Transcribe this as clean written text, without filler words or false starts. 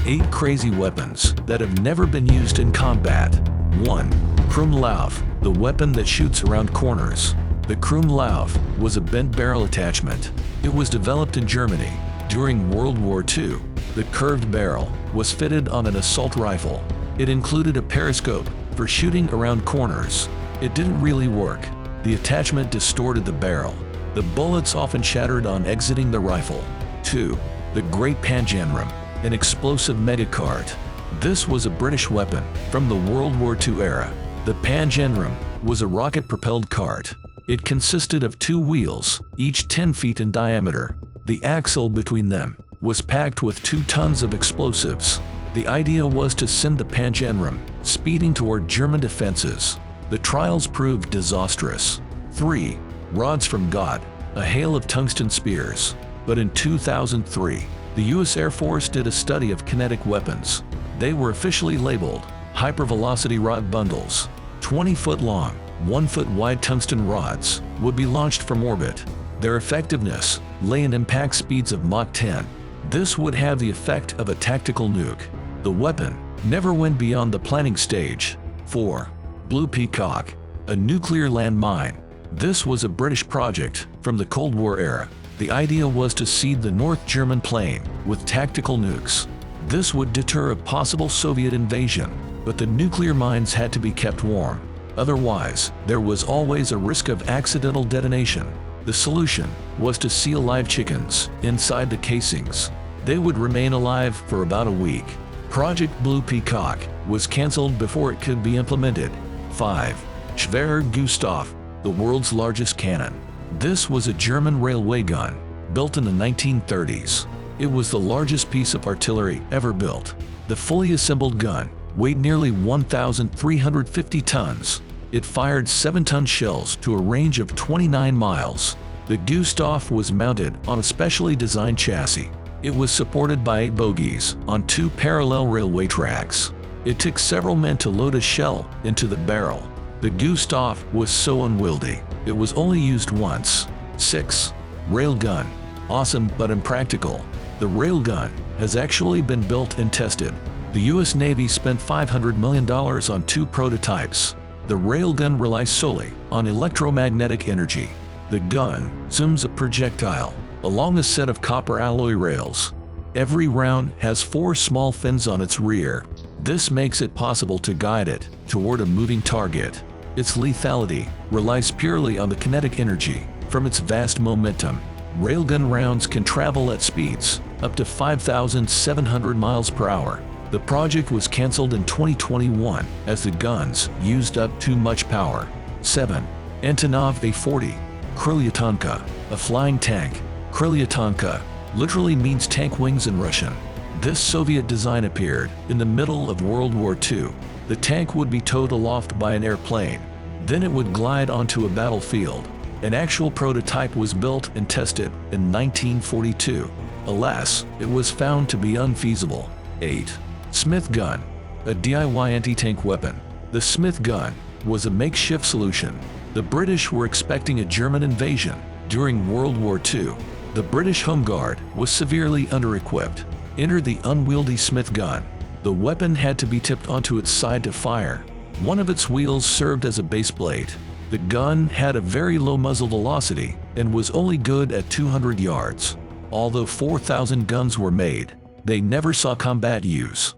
8 crazy weapons that have never been used in combat. 1. Kroll, the weapon that shoots around corners. The Kroll was a bent barrel attachment. It was developed in Germany during World War II. The curved barrel was fitted on an assault rifle. It included a periscope for shooting around corners. It didn't really work. The attachment distorted the barrel. The bullets often shattered on exiting the rifle. 2. The Great Penum, an explosive megacart. This was a British weapon from the World War II era. The Penum was a rocket-propelled cart. It consisted of 2 wheels, each 10 feet in diameter. The axle between them was packed with 2 tons of explosives. The idea was to send the Penum speeding toward German defenses. The trials proved disastrous. 3. Rods from God, a hail of tungsten spears. But in 2003, the U.S. Air Force did a study of kinetic weapons. They were officially labeled hypervelocity rod bundles. 20-foot long, 1-foot wide tungsten rods would be launched from orbit. Their effectiveness lay in impact speeds of Mach 10. This would have the effect of a tactical nuke. The weapon never went beyond the planning stage. 4. Blue Peacock, a nuclear landmine. This was a British project from the Cold War era. The idea was to seed the North German plain with tactical nukes. This would deter a possible Soviet invasion, but the nuclear mines had to be kept warm. Otherwise, there was always a risk of accidental detonation. The solution was to seal live chickens inside the casings. They would remain alive for about a week. Project Blue Peacock was cancelled before it could be implemented. 5. Schwerer Gustav, the world's largest cannon. This was a German railway gun, built in the 1930s. It was the largest piece of artillery ever built. The fully assembled gun weighed nearly 1,350 tons. It fired 7-ton shells to a range of 29 miles. The Gustav was mounted on a specially designed chassis. It was supported by 8 bogies on 2 parallel railway tracks. It took several men to load a shell into the barrel. The Gustav was so unwieldy, it was only used once. 6. Railgun. Awesome but impractical. The Railgun has actually been built and tested. The U.S. Navy spent $500 million on 2 prototypes. The Railgun relies solely on electromagnetic energy. The gun zooms a projectile along a set of copper alloy rails. Every round has 4 small fins on its rear. This makes it possible to guide it toward a moving target. Its lethality relies purely on the kinetic energy from its vast momentum. Railgun rounds can travel at speeds up to 5,700 miles per hour. The project was cancelled in 2021 as the guns used up too much power. 7. Antonov A-40, Krotona, a flying tank. Krotona literally means tank wings in Russian. This Soviet design appeared in the middle of World War II. The tank would be towed aloft by an airplane. Then it would glide onto a battlefield. An actual prototype was built and tested in 1942. Alas, it was found to be unfeasible. 8. Smith gun, a DIY anti-tank weapon. The Smith gun was a makeshift solution. The British were expecting a German invasion during World War II. The British Home Guard was severely under-equipped. Enter the unwieldy Smith gun. The weapon had to be tipped onto its side to fire. One of its wheels served as a base plate. The gun had a very low muzzle velocity and was only good at 200 yards. Although 4,000 guns were made, they never saw combat use.